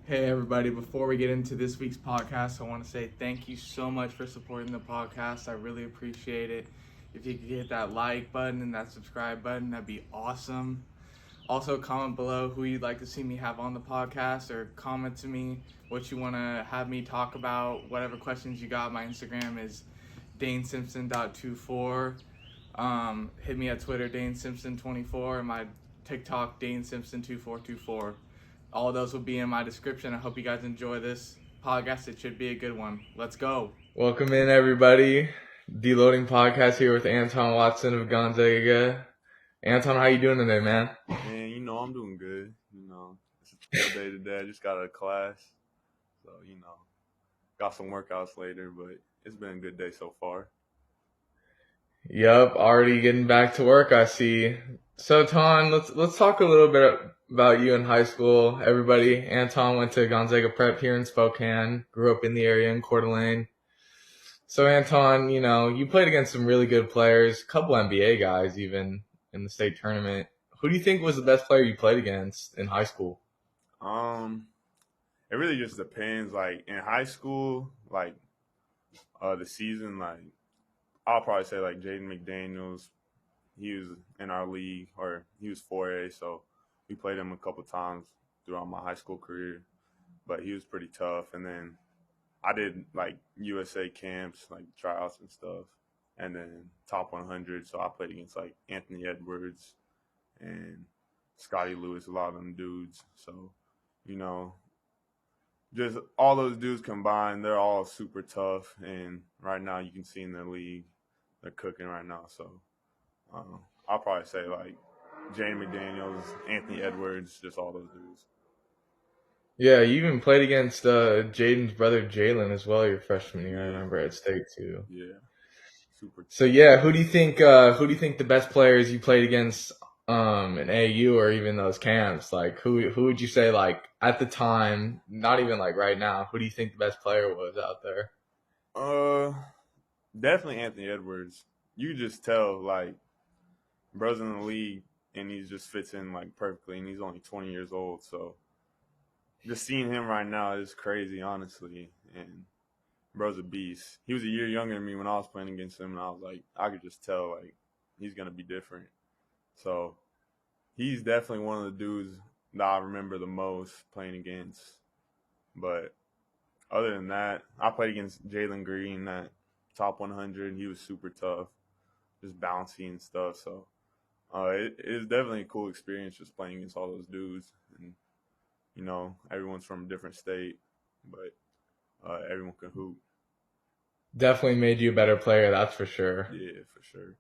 Hey everybody, before we get into this week's podcast, I want to say thank you so much for supporting the podcast. I really appreciate it. If you could hit that like button and that subscribe button, that'd be awesome. Also, comment below who you'd like to see me have on the podcast, or comment to me what you want to have me talk about. Whatever questions you got, my Instagram is danesimpson.24. Hit me at Twitter, danesimpson24, and my TikTok, danesimpson2424. All of those will be in my description. I hope you guys enjoy this podcast. It should be a good one. Let's go. Welcome in, everybody. Dloading podcast here with Anton Watson of Gonzaga. Anton, how you doing today, man? Man, I'm doing good. It's a chill day today. I just got out of class. So, got some workouts later, but it's been a good day so far. Yep, already getting back to work, I see. So, Ton, let's talk a little bit about you in high school. Everybody, Anton went to Gonzaga Prep here in Spokane, grew up in the area in Coeur d'Alene. So, Anton, you played against some really good players, a couple NBA guys even in the state tournament. Who do you think was the best player you played against in high school? It really just depends. Like in high school, the season, I'll probably say like Jaden McDaniels. He was in our league, or he was 4A, so we played him a couple times throughout my high school career. But he was pretty tough. And then I did like USA camps, like tryouts and stuff, and then top 100. So I played against like Anthony Edwards and Scotty Lewis, a lot of them dudes. So, just all those dudes combined, they're all super tough. And right now, you can see in the league, they're cooking right now. So I'll probably say like Jane McDaniels, Anthony Edwards, just all those dudes. Yeah, you even played against Jaden's brother Jalen as well your freshman year. I Yeah. remember at state too. Yeah, super. So yeah, who do you think the best players you played against in AU or even those camps? Like who would you say like at the time, not even like right now, who do you think the best player was out there? Definitely Anthony Edwards. You just tell like bro's in the league and he just fits in like perfectly, and he's only 20 years old. So just seeing him right now is crazy, honestly. And bro's a beast. He was a year younger than me when I was playing against him, and I was like, I could just tell like he's gonna be different. So he's definitely one of the dudes that I remember the most playing against. But other than that, I played against Jalen Green, that top 100. He was super tough, just bouncy and stuff. So it is definitely a cool experience just playing against all those dudes. And, everyone's from a different state, but everyone can hoop. Definitely made you a better player, that's for sure. Yeah, for sure.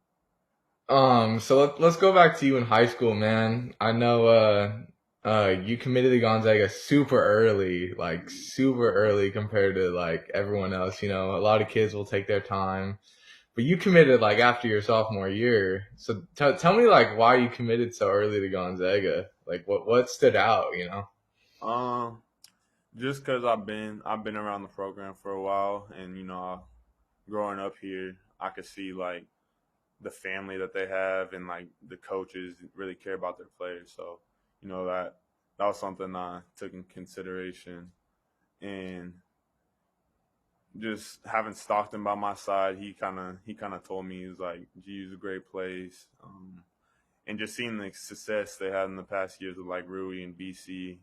So let's go back to you in high school, man. I know you committed to Gonzaga super early, like super early compared to like everyone else. A lot of kids will take their time, but you committed like after your sophomore year. So tell me like why you committed so early to Gonzaga. Like what stood out? Um, just because I've been around the program for a while, and growing up here, I could see like the family that they have, and like the coaches really care about their players. So that was something I took in consideration. And just having Stockton by my side, he kind of told me, he was like, GU's a great place. And just seeing the success they had in the past years with like Rui and BC,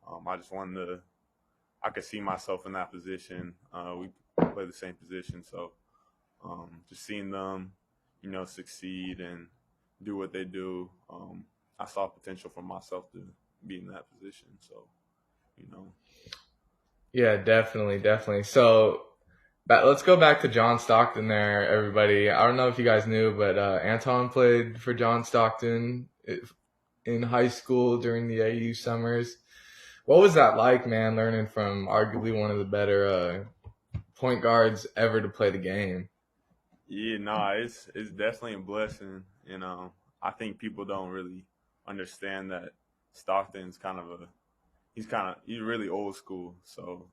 I just wanted to. I could see myself in that position. We play the same position, so just seeing them, succeed and do what they do, I saw potential for myself to be in that position. So, you know. Yeah, definitely. So let's go back to John Stockton there, everybody. I don't know if you guys knew, but Anton played for John Stockton in high school during the AU summers. What was that like, man, learning from arguably one of the better point guards ever to play the game? Yeah, no, it's definitely a blessing. I think people don't really understand that Stockton's he's really old school. So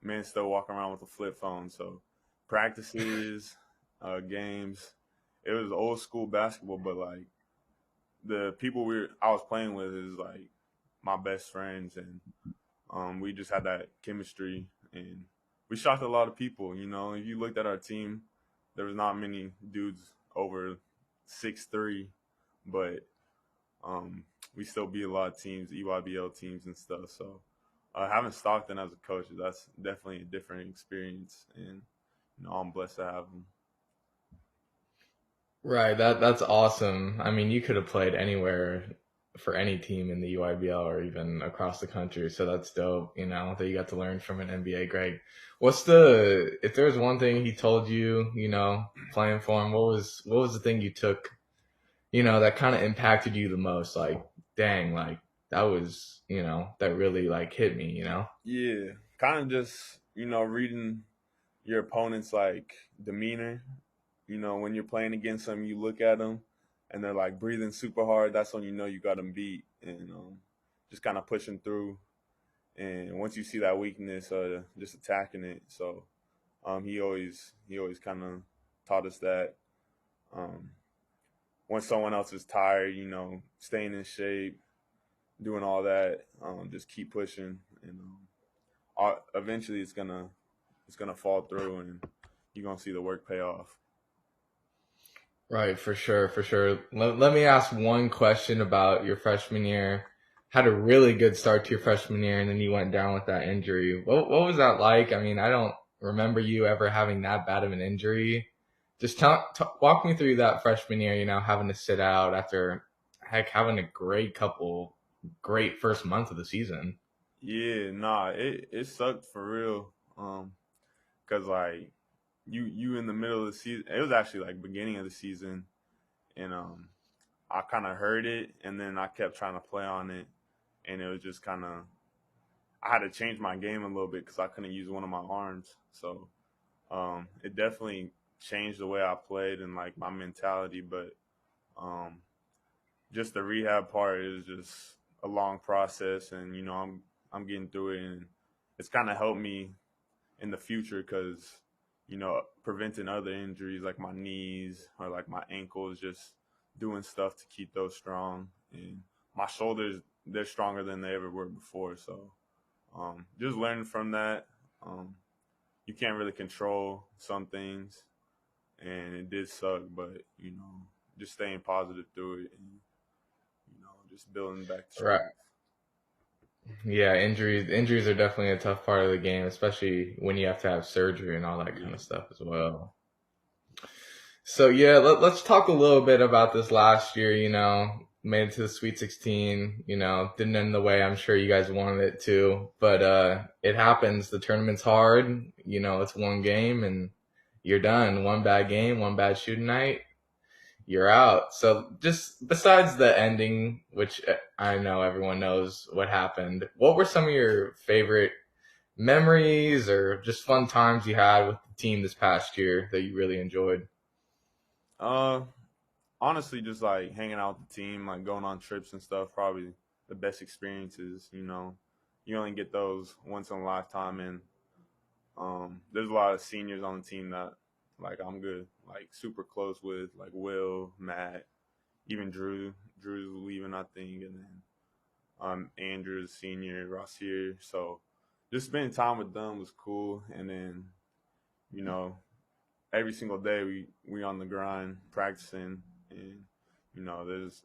men still walking around with a flip phone. So practices, games, it was old school basketball. But like the people I was playing with is like my best friends, and We just had that chemistry, and we shocked a lot of people. You know, if you looked at our team, there was not many dudes over 6'3", but we still beat a lot of teams, EYBL teams and stuff. So having Stockton as a coach, that's definitely a different experience, and I'm blessed to have him. Right, that's awesome. I mean, you could have played anywhere for any team in the UIBL or even across the country, so that's dope, that you got to learn from an NBA Greg. If there was one thing he told you, playing for him, what was the thing you took, that kind of impacted you the most? Like, dang, like that was, that really like hit me. Yeah, kind of just, reading your opponent's like demeanor. When you're playing against them, you look at them and they're like breathing super hard. That's when you got them beat, and just kind of pushing through. And once you see that weakness, just attacking it. So he always kind of taught us that. When someone else is tired, staying in shape, doing all that, just keep pushing, and eventually it's gonna fall through, and you're gonna see the work pay off. Right, for sure, for sure. Let me ask one question about your freshman year. Had a really good start to your freshman year, and then you went down with that injury. What was that like? I mean, I don't remember you ever having that bad of an injury. Just walk me through that freshman year, having to sit out after, heck, having a great first month of the season. Yeah, nah, it sucked for real. 'Cause like you in the middle of the season, it was actually like beginning of the season, and I kind of heard it, and then I kept trying to play on it, and it was just kind of, I had to change my game a little bit because I couldn't use one of my arms. So it definitely changed the way I played and like my mentality. But um, just the rehab part is just a long process, and I'm getting through it, and it's kind of helped me in the future because preventing other injuries like my knees or like my ankles, just doing stuff to keep those strong. And my shoulders, they're stronger than they ever were before. So just learning from that. You can't really control some things, and it did suck, but just staying positive through it, and just building back the Right. strength. Yeah, injuries are definitely a tough part of the game, especially when you have to have surgery and all that kind of stuff as well. So yeah, let's talk a little bit about this last year. Made it to the Sweet 16. Didn't end the way I'm sure you guys wanted it to, but it happens. The tournament's hard. It's one game and you're done. One bad game, one bad shooting night, you're out. So just besides the ending, which I know everyone knows what happened, what were some of your favorite memories or just fun times you had with the team this past year that you really enjoyed? Uh, Honestly, just like hanging out with the team, like going on trips and stuff, probably the best experiences. You only get those once in a lifetime, and there's a lot of seniors on the team that like I'm good, like super close with, like Will, Matt, even Drew. Drew's leaving, I think, and then Andrew's senior, Rossier. So just spending time with them was cool, and then you know every single day we on the grind practicing, and there's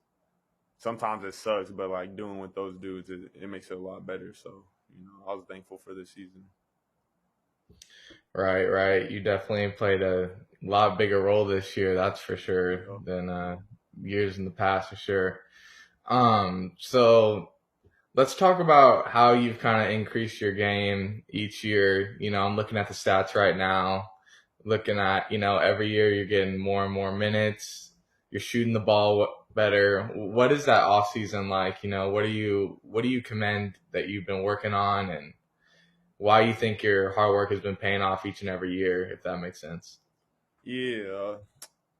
sometimes it sucks, but like doing with those dudes, it makes it a lot better. So I was thankful for this season. Right, right. You definitely played a lot bigger role this year, that's for sure, So, than years in the past, for sure. So let's talk about how you've kind of increased your game each year. I'm looking at the stats right now, looking at, every year you're getting more and more minutes. You're shooting the ball better. What is that off season like? What do you commend that you've been working on, and why you think your hard work has been paying off each and every year, if that makes sense? yeah,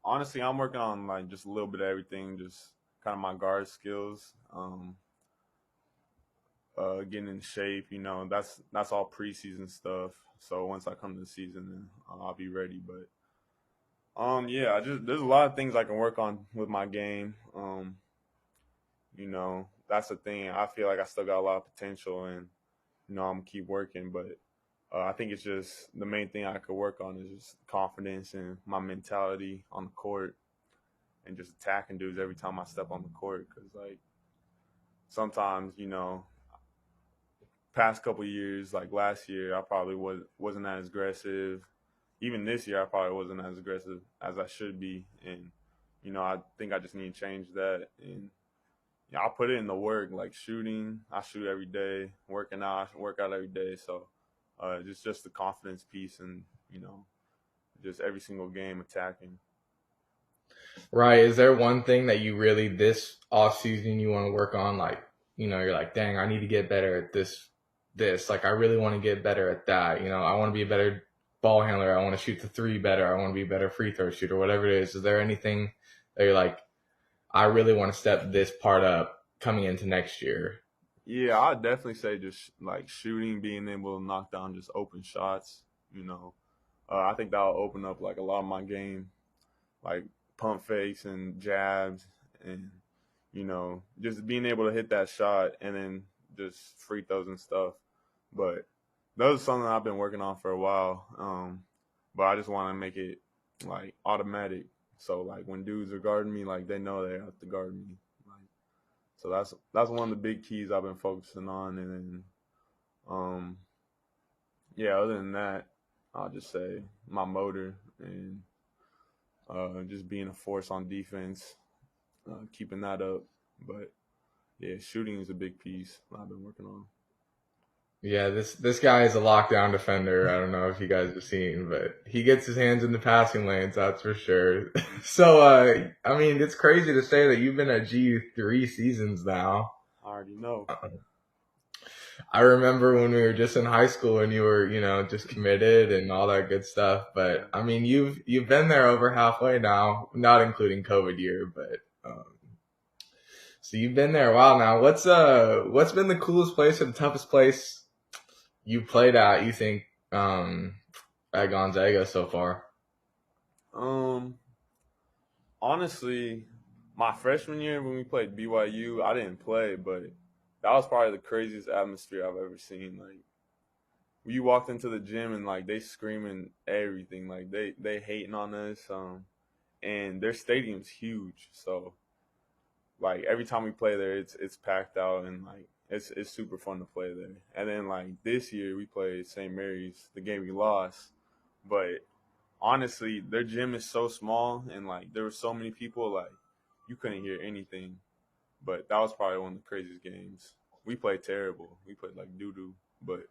honestly, I'm working on like just a little bit of everything, just kind of my guard skills, getting in shape. That's all preseason stuff. So once I come to the season, then I'll be ready. But yeah, there's a lot of things I can work on with my game. That's the thing. I feel like I still got a lot of potential, and I'm gonna keep working. But I think it's just the main thing I could work on is just confidence and my mentality on the court and just attacking dudes every time I step on the court. Because like sometimes, past couple years, like last year, I probably wasn't as aggressive. Even this year, I probably wasn't as aggressive as I should be, and I think I just need to change that. And yeah, I put it in the work, like shooting. I shoot every day, working out, I work out every day. So just the confidence piece, and just every single game attacking. Right. Is there one thing that you really this off season you want to work on? Like, you're like, dang, I need to get better at this. Like, I really want to get better at that. I want to be a better ball handler. I want to shoot the three better. I want to be a better free throw shooter, whatever it is. Is there anything that you're like, I really want to step this part up coming into next year? Yeah, I'd definitely say just like shooting, being able to knock down just open shots. I think that'll open up like a lot of my game, like pump fakes and jabs, and just being able to hit that shot and then just free throws and stuff. But those are something I've been working on for a while. But I just want to make it like automatic. So like when dudes are guarding me, like they know they have to guard me. Like, so that's one of the big keys I've been focusing on. And then, yeah, other than that, I'll just say my motor and just being a force on defense, keeping that up. But yeah, shooting is a big piece I've been working on. Yeah, this guy is a lockdown defender. I don't know if you guys have seen, but he gets his hands in the passing lanes, that's for sure. So, I mean, it's crazy to say that you've been at GU 3 seasons now. I already know. I remember when we were just in high school and you were, just committed and all that good stuff. But I mean, you've been there over halfway now, not including COVID year, but so you've been there a while now. What's been the coolest place or the toughest place you played at, you think, at Gonzaga so far? Honestly, my freshman year when we played BYU, I didn't play, but that was probably the craziest atmosphere I've ever seen. Like, we walked into the gym and like they screaming everything, like they hating on us. And their stadium's huge, so like every time we play there, it's packed out and like it's super fun to play there. And then like this year we played St. Mary's, the game we lost, but honestly, their gym is so small and like there were so many people, like you couldn't hear anything. But that was probably one of the craziest games. We played terrible. We played like doo doo, but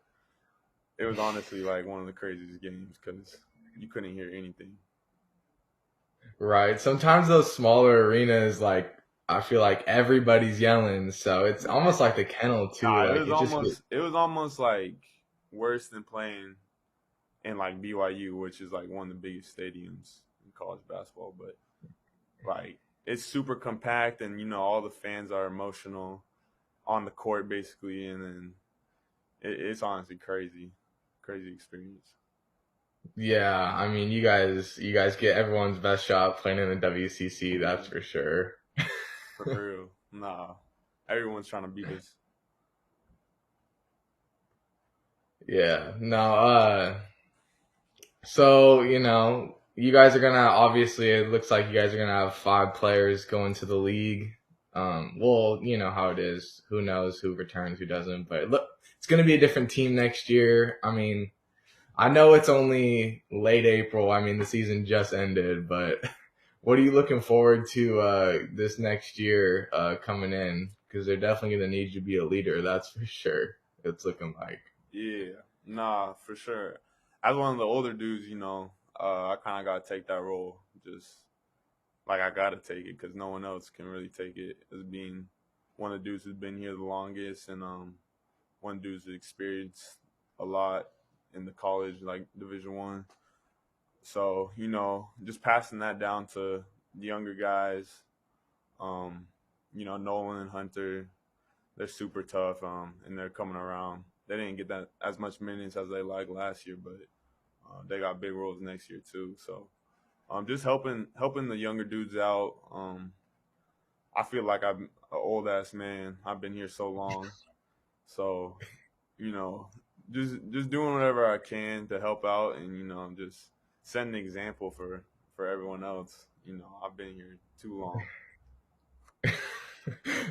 it was honestly like one of the craziest games because you couldn't hear anything. Right. Sometimes those smaller arenas, like, I feel like everybody's yelling, so it's almost like the kennel too. Nah, Like, it was almost like worse than playing in like BYU, which is like one of the biggest stadiums in college basketball. But like it's super compact, and all the fans are emotional on the court basically, and then it's honestly crazy experience. Yeah, I mean, you guys get everyone's best shot playing in the WCC, that's for sure. For real, nah, everyone's trying to beat us. Yeah, no, so, you guys are gonna, obviously, it looks like you guys are gonna have 5 players going to the league. Well, you know how it is. Who knows who returns, who doesn't, but look, it's gonna be a different team next year. I mean, I know it's only late April. I mean, the season just ended, but what are you looking forward to this next year coming in? Because they're definitely going to need you to be a leader, that's for sure. It's looking like. Yeah, nah, for sure. As one of the older dudes, I kind of got to take that role. Just like I got to take it because no one else can really take it as being one of the dudes who's been here the longest and one of the dudes who's experienced a lot in the college, like Division One. So, just passing that down to the younger guys, Nolan and Hunter, they're super tough, and they're coming around. They didn't get that as much minutes as they like last year, but they got big roles next year too. So, just helping the younger dudes out. I feel like I'm an old ass man. I've been here so long, so you know, just doing whatever I can to help out, and just set an example for everyone else. I've been here too long.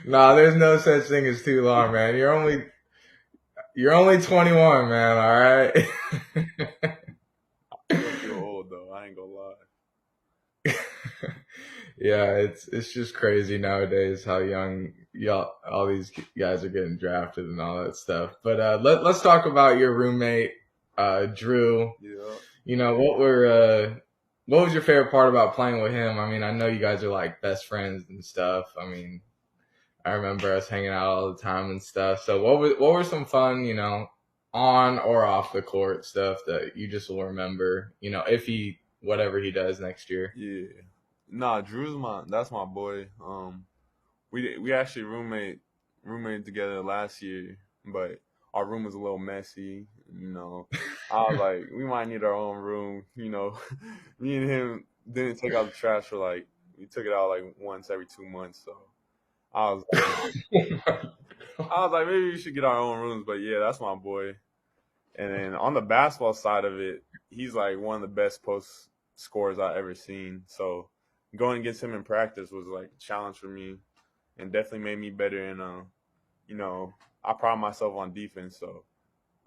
Nah, there's no such thing as too long, man. You're only 21, man. All right. I still feel old though. I ain't gonna lie. Yeah, it's just crazy nowadays how young y'all all these guys are getting drafted and all that stuff. But let's talk about your roommate, Drew. Yeah. What was your favorite part about playing with him? I mean, I know you guys are like best friends and stuff. I mean, I remember us hanging out all the time and stuff. So what were some fun, on or off the court stuff that you just will remember, if whatever he does next year? Yeah. Nah, that's my boy. We actually roommated together last year, but our room was a little messy. I was like, we might need our own room. Me and him didn't take out the trash we took it out like once every 2 months. So I was like, maybe we should get our own rooms. But yeah, that's my boy. And then on the basketball side of it, he's like one of the best post scorers I've ever seen. So going against him in practice was like a challenge for me, and definitely made me better. And I pride myself on defense, so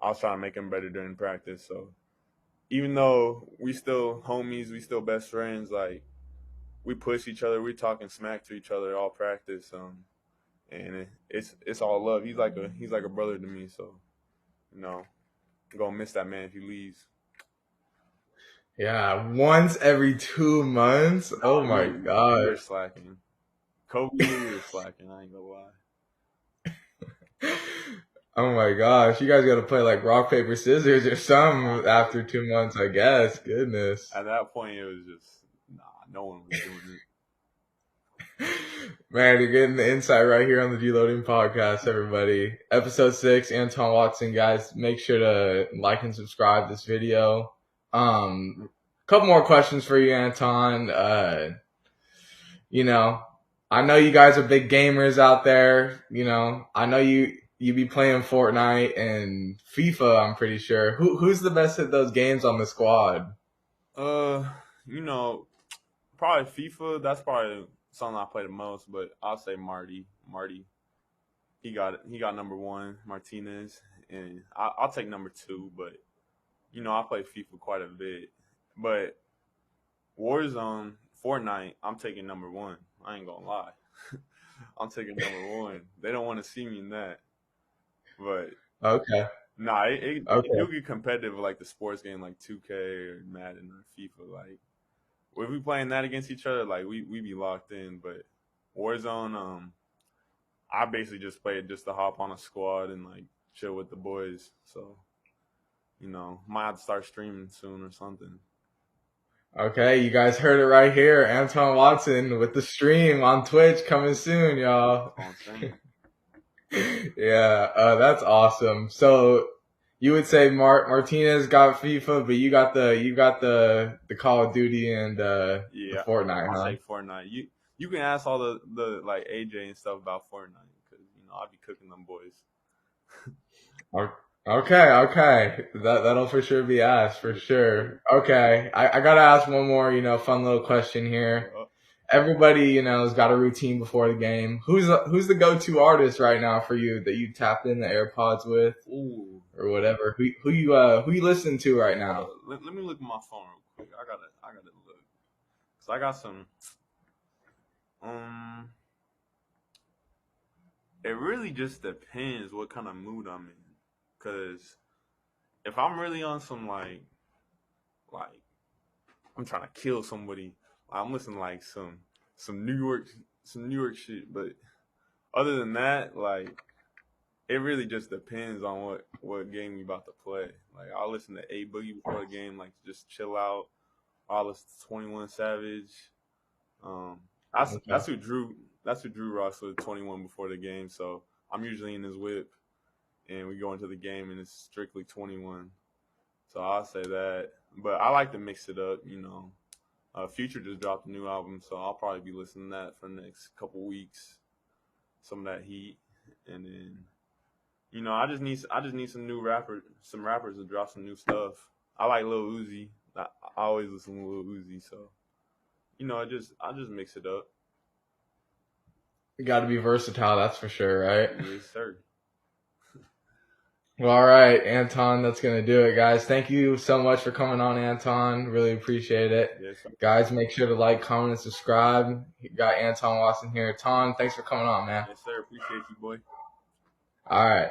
I was trying to make him better during practice. So even though we still homies, we still best friends, like we push each other, we're talking smack to each other all practice. And it's all love. He's like a brother to me. So I'm gonna miss that man if he leaves. Yeah, once every 2 months. Oh my We god. were slacking. Kobe, we were slacking. I ain't gonna lie. Oh my gosh, you guys got to play like rock paper scissors or something after 2 months, I guess. Goodness. At that point, it was just no one was doing it. Man, you're getting the insight right here on the Dloading podcast, everybody. Episode 6, Anton Watson, guys. Make sure to like and subscribe this video. Couple more questions for you, Anton. I know you guys are big gamers out there. I know you be playing Fortnite and FIFA, I'm pretty sure. Who's the best at those games on the squad? Probably FIFA. That's probably something I play the most, but I'll say Marty. He got number 1, Martinez, and I'll take number 2, but I play FIFA quite a bit. But Warzone, Fortnite, I'm taking number 1. I ain't gonna lie. I'm taking number 1. They don't want to see me in that. But Okay. nah, it Okay. do get competitive like the sports game like 2K or Madden or FIFA. Like if we playing that against each other, like we be locked in. But Warzone, I basically just play it just to hop on a squad and like chill with the boys. So, might have to start streaming soon or something. Okay, you guys heard it right here. Anton Watson with the stream on Twitch coming soon, y'all. Yeah, that's awesome. So you would say Martinez got FIFA, but you got the Call of Duty and the Fortnite, I'll huh? say Fortnite. You can ask all the like AJ and stuff about Fortnite because I'll be cooking them boys. Okay. That'll for sure be asked, for sure. Okay, I gotta ask one more, fun little question here. Everybody, has got a routine before the game. Who's the go-to artist right now for you that you tap in the AirPods with? Ooh. Or whatever? Who you listening to right now? Let me look at my phone real quick. I gotta look. So I got some. It really just depends what kind of mood I'm in. Cause if I'm really on some like I'm trying to kill somebody, I'm listening to like some New York shit. But other than that, like it really just depends on what game you about to play. Like I'll listen to A Boogie before the game, like just chill out. I'll listen to 21 Savage. That's who Drew rocks with 21 before the game. So I'm usually in his whip, and we go into the game, and it's strictly 21. So I'll say that. But I like to mix it up, Future just dropped a new album, so I'll probably be listening to that for the next couple weeks. Some of that heat, and then, You know, I just need some rappers to drop some new stuff. I like Lil Uzi. I always listen to Lil Uzi, so you know, I just mix it up. You got to be versatile, that's for sure, right? Yes, sir. Well, all right, Anton, that's going to do it, guys. Thank you so much for coming on, Anton. Really appreciate it. Yes, sir. Guys, make sure to like, comment, and subscribe. You got Anton Watson here. Ton, thanks for coming on, man. Yes, sir. Appreciate you, boy. All right.